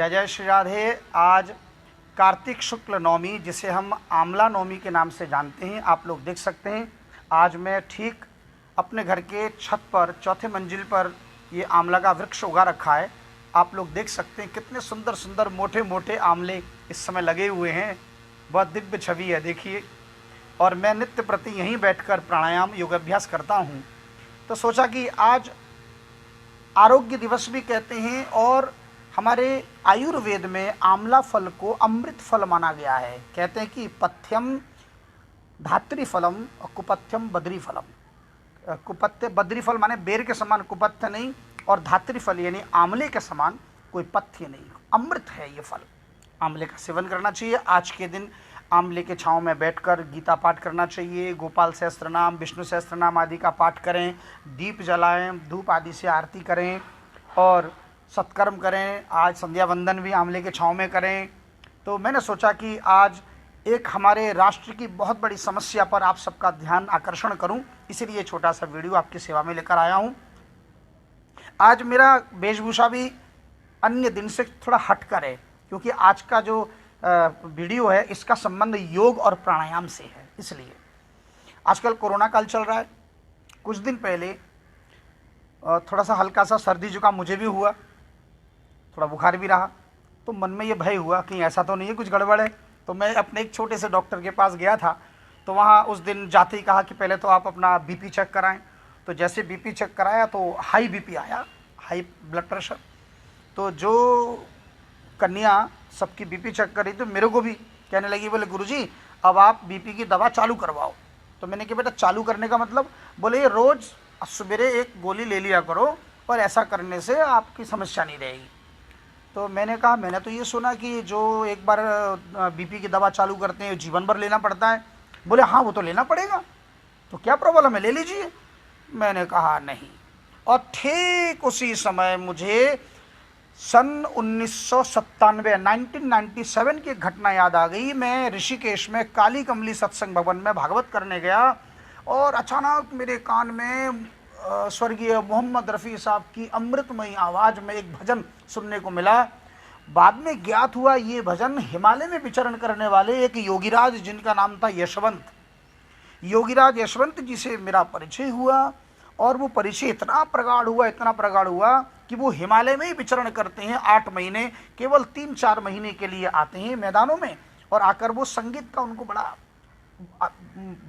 जय जय श्री राधे। आज कार्तिक शुक्ल नवमी, जिसे हम आंवला नवमी के नाम से जानते हैं, आप लोग देख सकते हैं। आज मैं ठीक अपने घर के छत पर चौथे मंजिल पर ये आंवला का वृक्ष उगा रखा है। आप लोग देख सकते हैं कितने सुंदर सुंदर मोटे मोटे आंवले इस समय लगे हुए हैं। बहुत दिव्य छवि है, देखिए। और मैं नित्य प्रति यहीं बैठकर प्राणायाम योगाभ्यास करता हूँ। तो सोचा कि आज आरोग्य दिवस भी कहते हैं और हमारे आयुर्वेद में आंवला फल को अमृत फल माना गया है। कहते हैं कि पथ्यम धात्री फलम और कुपथ्यम बद्री फलम। कुपथ्य बद्री फल माने बेर के समान कुपथ्य नहीं, और धात्री फल यानी आंवले के समान कोई पथ्य नहीं, अमृत है ये फल। आंवले का सेवन करना चाहिए। आज के दिन आंवले के छाँव में बैठकर गीता पाठ करना चाहिए, गोपाल सहस्त्र नाम, विष्णु सहस्त्र नाम आदि का पाठ करें, दीप जलाएं, धूप आदि से आरती करें और सत्कर्म करें। आज संध्या वंदन भी आंवले के छाँव में करें। तो मैंने सोचा कि आज एक हमारे राष्ट्र की बहुत बड़ी समस्या पर आप सबका ध्यान आकर्षण करूं, इसीलिए छोटा सा वीडियो आपकी सेवा में लेकर आया हूं। आज मेरा वेशभूषा भी अन्य दिन से थोड़ा हटकर है, क्योंकि आज का जो वीडियो है इसका संबंध योग और प्राणायाम से है। इसलिए आजकल कोरोना काल चल रहा है। कुछ दिन पहले थोड़ा सा हल्का सा सर्दी जुकाम मुझे भी हुआ, थोड़ा बुखार भी रहा। तो मन में ये भय हुआ कि ऐसा तो नहीं है कुछ गड़बड़ है। तो मैं अपने एक छोटे से डॉक्टर के पास गया था। तो वहाँ उस दिन जाते ही कहा कि पहले तो आप अपना बीपी चेक कराएं। तो जैसे बीपी चेक कराया तो हाई बीपी आया, हाई ब्लड प्रेशर। तो जो कन्या सबकी बीपी चेक करी तो मेरे को भी कहने लगी, बोले गुरुजी अब आप बीपी की दवा चालू करवाओ। तो मैंने कहा बेटा चालू करने का मतलब? बोले रोज़ सवेरे एक गोली ले लिया करो और ऐसा करने से आपकी समस्या नहीं रहेगी। तो मैंने कहा मैंने तो ये सुना कि जो एक बार बीपी की दवा चालू करते हैं जीवन भर लेना पड़ता है। बोले हाँ वो तो लेना पड़ेगा, तो क्या प्रॉब्लम है, ले लीजिए। मैंने कहा नहीं। और ठीक उसी समय मुझे सन 1997 की घटना याद आ गई। मैं ऋषिकेश में काली कमली सत्संग भवन में भागवत करने गया और अचानक मेरे कान में स्वर्गीय मोहम्मद रफ़ी साहब की अमृतमयी आवाज़ में एक भजन सुनने को मिला। बाद में ज्ञात हुआ ये भजन हिमालय में विचरण करने वाले एक योगीराज, जिनका नाम था यशवंत, योगीराज यशवंत जी से मेरा परिचय हुआ। और वो परिचय इतना प्रगाढ़ हुआ कि वो हिमालय में ही विचरण करते हैं। 8 महीने, केवल 3-4 महीने के लिए आते हैं मैदानों में, और आकर वो संगीत का उनको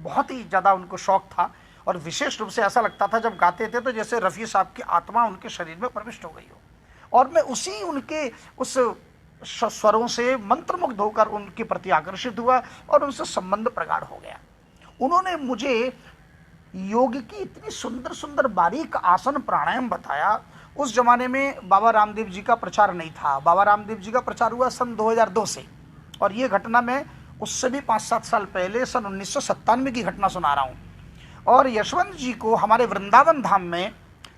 बहुत ही ज़्यादा उनको शौक था। और विशेष रूप से ऐसा लगता था जब गाते थे तो जैसे रफ़ी साहब की आत्मा उनके शरीर में प्रविष्ट हो गई हो। और मैं उसी उनके उस स्वरों से मंत्रमुग्ध होकर उनके प्रति आकर्षित हुआ और उनसे संबंध प्रगाढ़ हो गया। उन्होंने मुझे योग की इतनी सुंदर सुंदर बारीक आसन प्राणायाम बताया। उस जमाने में बाबा रामदेव जी का प्रचार नहीं था। बाबा रामदेव जी का प्रचार हुआ सन 2002 से, और ये घटना मैं उससे भी 5-7 साल पहले सन 1997 की घटना सुना रहा हूँ। और यशवंत जी को हमारे वृंदावन धाम में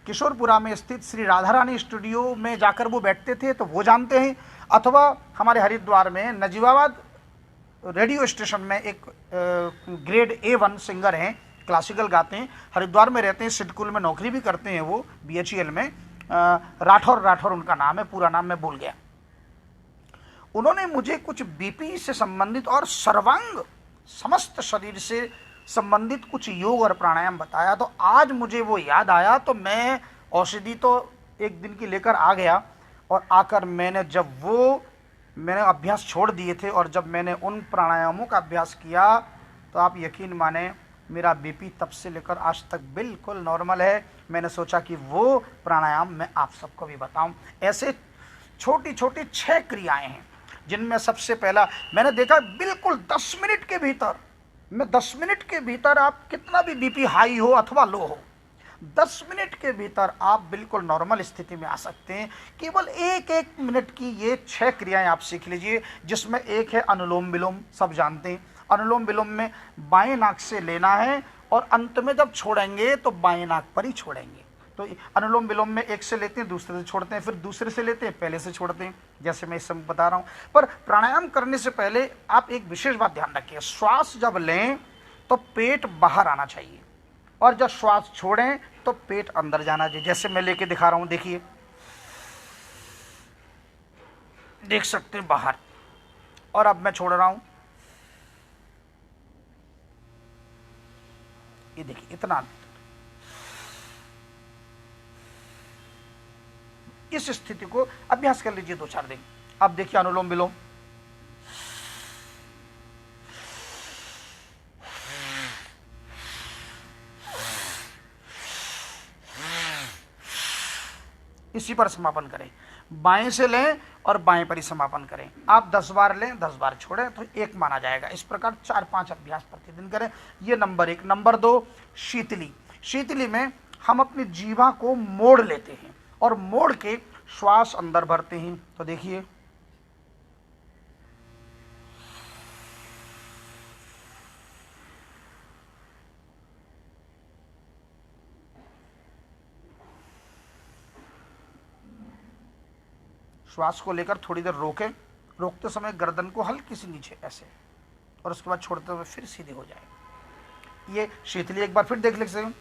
किशोरपुरा में स्थित श्री राधा रानी स्टूडियो में जाकर वो बैठते थे, तो वो जानते हैं। अथवा हमारे हरिद्वार में नजीबाबाद रेडियो स्टेशन में एक ग्रेड A1 सिंगर हैं, क्लासिकल गाते हैं, हरिद्वार में रहते हैं, सिडकुल में नौकरी भी करते हैं वो, BHEL में। राठौर उनका नाम है, पूरा नाम मैं भूल गया। उन्होंने मुझे कुछ बीपी से संबंधित और सर्वांग समस्त शरीर से संबंधित कुछ योग और प्राणायाम बताया। तो आज मुझे वो याद आया, तो मैं औषधि तो एक दिन की लेकर आ गया। और आकर मैंने अभ्यास छोड़ दिए थे, और जब मैंने उन प्राणायामों का अभ्यास किया तो आप यकीन माने मेरा बीपी तब से लेकर आज तक बिल्कुल नॉर्मल है। मैंने सोचा कि वो प्राणायाम मैं आप सबको भी बताऊं। ऐसे छोटी छोटी 6 क्रियाएं हैं, जिनमें सबसे पहला मैंने देखा बिल्कुल 10 मिनट के भीतर आप कितना भी बीपी हाई हो अथवा लो हो, 10 मिनट के भीतर आप बिल्कुल नॉर्मल स्थिति में आ सकते हैं। केवल 1-1 मिनट की ये 6 क्रियाएं आप सीख लीजिए, जिसमें एक है अनुलोम विलोम। सब जानते हैं अनुलोम विलोम में बाएं नाक से लेना है और अंत में जब छोड़ेंगे तो बाएं नाक पर ही छोड़ेंगे। तो अनुलोम विलोम में एक से लेते हैं, दूसरे से छोड़ते हैं, फिर दूसरे से लेते हैं, पहले से छोड़ते हैं, जैसे मैं इस समय बता रहा हूँ। पर प्राणायाम करने से पहले आप एक विशेष बात ध्यान रखिए, श्वास जब लें तो पेट बाहर आना चाहिए, और जब श्वास छोड़ें तो पेट अंदर जाना चाहिए। जैसे मैं लेके दिखा रहा हूँ, देखिए देख सकते हैं बाहर। और अब मैं छोड़ रहा हूं, ये देखिए इतना। इस स्थिति को अभ्यास कर लीजिए 2-4 दिन। अब देखिए अनुलोम विलोम, इसी पर समापन करें। बाएं से लें और बाएं पर ही समापन करें। आप 10 बार लें, 10 बार छोड़ें तो 1 माना जाएगा। इस प्रकार 4-5 अभ्यास प्रतिदिन करें। ये नंबर 1। नंबर 2, शीतली। शीतली में हम अपनी जीवा को मोड़ लेते हैं और मोड़ के श्वास अंदर भरते हैं। तो देखिए, श्वास को लेकर थोड़ी देर रोकें, रोकते समय गर्दन को हल्की सी नीचे ऐसे, और उसके बाद छोड़ते हुए फिर सीधे हो जाए। ये शीतली एक बार फिर देख लेते हैं।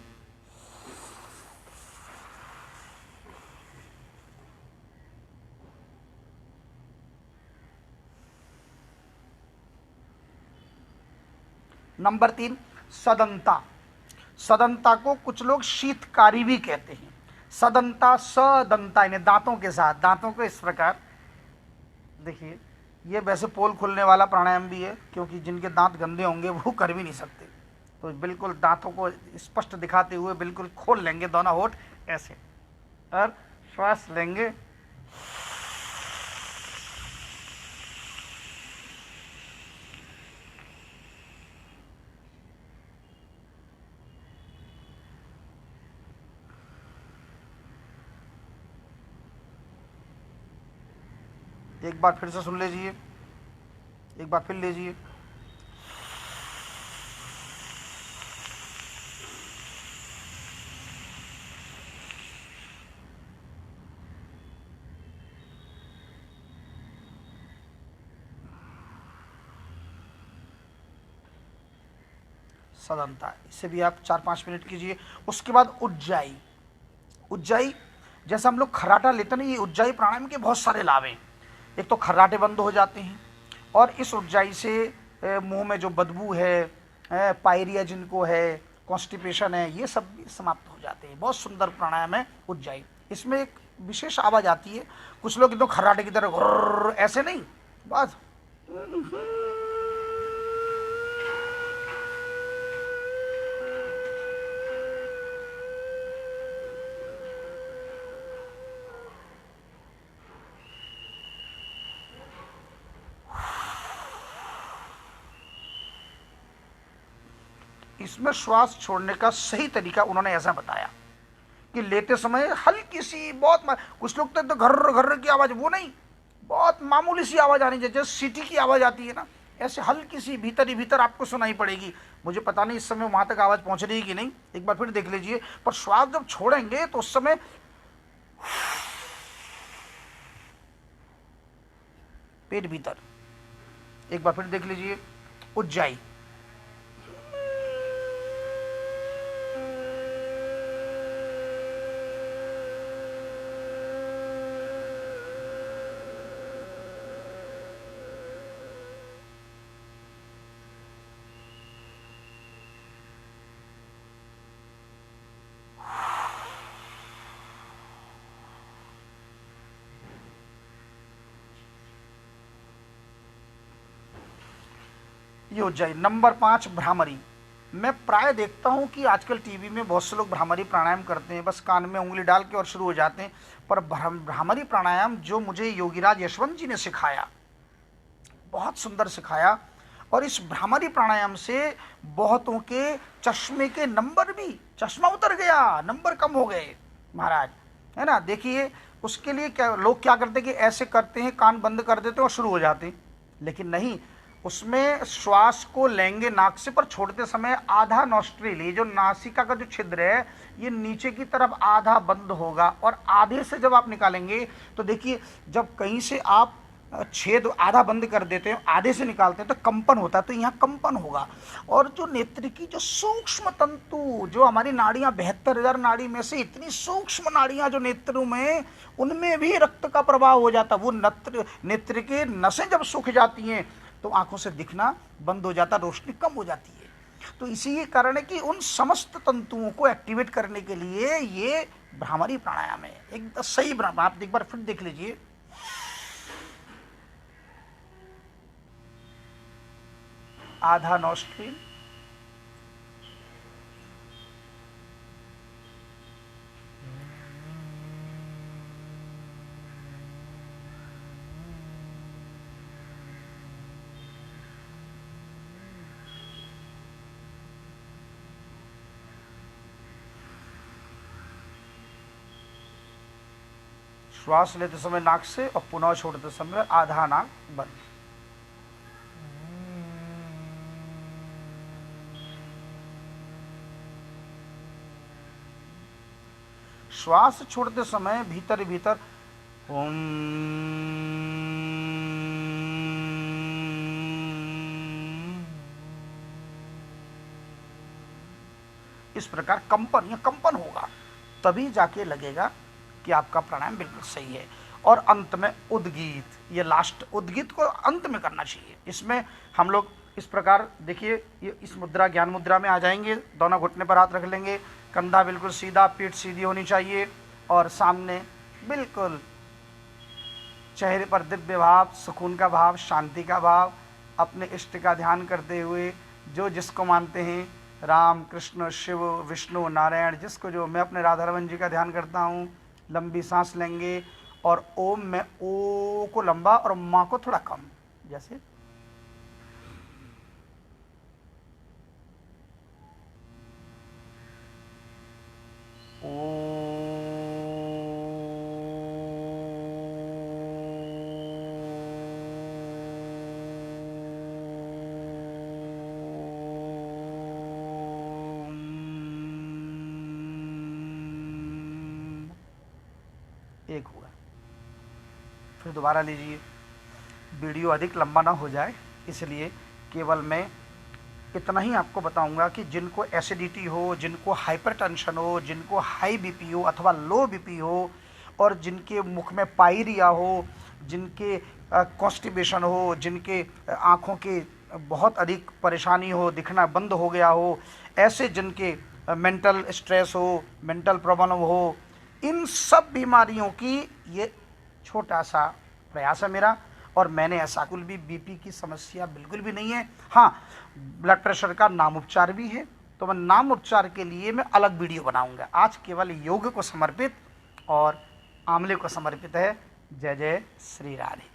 नंबर 3, सदंता। सदंता को कुछ लोग शीतकारी भी कहते हैं। सदंता, सदंता, इन्हें दांतों के साथ, दांतों को इस प्रकार देखिए। ये वैसे पोल खुलने वाला प्राणायाम भी है, क्योंकि जिनके दांत गंदे होंगे वो कर भी नहीं सकते। तो बिल्कुल दांतों को स्पष्ट दिखाते हुए बिल्कुल खोल लेंगे दोनों होठ ऐसे, और श्वास लेंगे। एक बार फिर से सुन लीजिए, एक बार फिर लीजिए। सदंता, इसे भी आप 4-5 मिनट कीजिए। उसके बाद उज्जाई। उज्जाई जैसे हम लोग खर्राटा लेते हैं, ये उज्जाई प्राणायाम के बहुत सारे लाभ हैं। एक तो खर्राटे बंद हो जाते हैं, और इस उज्जाई से मुंह में जो बदबू है, पायरिया जिनको है, कॉन्स्टिपेशन है, ये सब भी समाप्त हो जाते हैं। बहुत सुंदर प्राणायाम है उज्जाई। इसमें एक विशेष आवाज़ आती है। कुछ लोग एकदम खर्राटे की तरह ऐसे नहीं, बस इसमें श्वास छोड़ने का सही तरीका उन्होंने ऐसा बताया कि लेते समय हल्की सी, बहुत कुछ लोग तो घर्र घर्र की आवाज़, वो नहीं, बहुत मामूली सी आवाज़ आनी चाहिए, जैसे सीटी की आवाज़ आती है ना, ऐसे हल्की सी भीतर ही भीतर आपको सुनाई पड़ेगी। मुझे पता नहीं इस समय वहाँ तक आवाज़ पहुँच रही है कि नहीं, एक बार फिर देख लीजिए। पर श्वास जब छोड़ेंगे तो उस समय पेट भीतर, एक बार फिर देख लीजिए। उज्जाई, ये उज्जाई। नंबर 5, भ्रामरी। मैं प्राय देखता हूँ कि आजकल टीवी में बहुत से लोग भ्रामरी प्राणायाम करते हैं, बस कान में उंगली डाल के और शुरू हो जाते हैं। पर भ्रामरी प्राणायाम जो मुझे योगीराज यशवंत जी ने सिखाया, बहुत सुंदर सिखाया, और इस भ्रामरी प्राणायाम से बहुतों के चश्मे के नंबर भी, चश्मा उतर गया, नंबर कम हो गए महाराज, है ना। देखिए उसके लिए क्या लोग क्या करते हैं कि ऐसे करते हैं, कान बंद कर देते हैं और शुरू हो जाते हैं, लेकिन नहीं, उसमें श्वास को लेंगे नाक से, पर छोड़ते समय आधा नॉस्ट्रिल, ये जो नासिका का जो छिद्र है, ये नीचे की तरफ आधा बंद होगा, और आधे से जब आप निकालेंगे तो देखिए, जब कहीं से आप छेद आधा बंद कर देते हैं, आधे से निकालते हैं तो कंपन होता है, तो यहाँ कंपन होगा। और जो नेत्र की जो सूक्ष्म तंतु, जो हमारी नाड़ियाँ 72,000 नाड़ी में से इतनी सूक्ष्म नाड़ियाँ जो नेत्रों में, उनमें भी रक्त का प्रवाह हो जाता। वो नेत्र के नसें जब सूख जाती हैं तो आंखों से दिखना बंद हो जाता, रोशनी कम हो जाती है। तो इसी ये कारण है कि उन समस्त तंतुओं को एक्टिवेट करने के लिए ये भ्रामरी प्राणायाम है, एक सही भ्राम। आप एक बार फिर देख लीजिए। आधा नॉस्ट्रिल, श्वास लेते समय नाक से और पुनः छोड़ते समय आधा नाक बंद। श्वास छोड़ते समय भीतर भीतर ओम, इस प्रकार कंपन या कंपन होगा, तभी जाके लगेगा कि आपका प्राणायाम बिल्कुल सही है। और अंत में उद्गीत, ये लास्ट उद्गीत को अंत में करना चाहिए। इसमें हम लोग इस प्रकार देखिए, ये इस मुद्रा ज्ञान मुद्रा में आ जाएंगे, दोनों घुटने पर हाथ रख लेंगे, कंधा बिल्कुल सीधा, पीठ सीधी होनी चाहिए और सामने बिल्कुल चेहरे पर दिव्य भाव, सुकून का भाव, शांति का भाव, अपने इष्ट का ध्यान करते हुए, जो जिसको मानते हैं, राम कृष्ण शिव विष्णु नारायण, जिसको जो, मैं अपने राधा रमन जी का ध्यान करता हूँ। लंबी सांस लेंगे और ओम में ओ को लंबा और माँ को थोड़ा कम, जैसे ओ। एक हुआ, फिर दोबारा लीजिए। वीडियो अधिक लंबा ना हो जाए इसलिए केवल मैं इतना ही आपको बताऊंगा कि जिनको एसिडिटी हो, जिनको हाइपरटेंशन हो, जिनको हाई बीपी हो अथवा लो बीपी हो, और जिनके मुख में पायरिया हो, जिनके कॉन्स्टिपेशन हो, जिनके आँखों के बहुत अधिक परेशानी हो, दिखना बंद हो गया हो, ऐसे जिनके मेंटल स्ट्रेस हो, मेंटल प्रॉब्लम हो, इन सब बीमारियों की ये छोटा सा प्रयास है मेरा। और मैंने ऐसा बिल्कुल भी बीपी की समस्या बिल्कुल भी नहीं है। हाँ, ब्लड प्रेशर का नाम उपचार भी है, तो मैं नाम उपचार के लिए मैं अलग वीडियो बनाऊंगा। आज केवल योग को समर्पित और आंवले को समर्पित है। जय जय श्री राधे।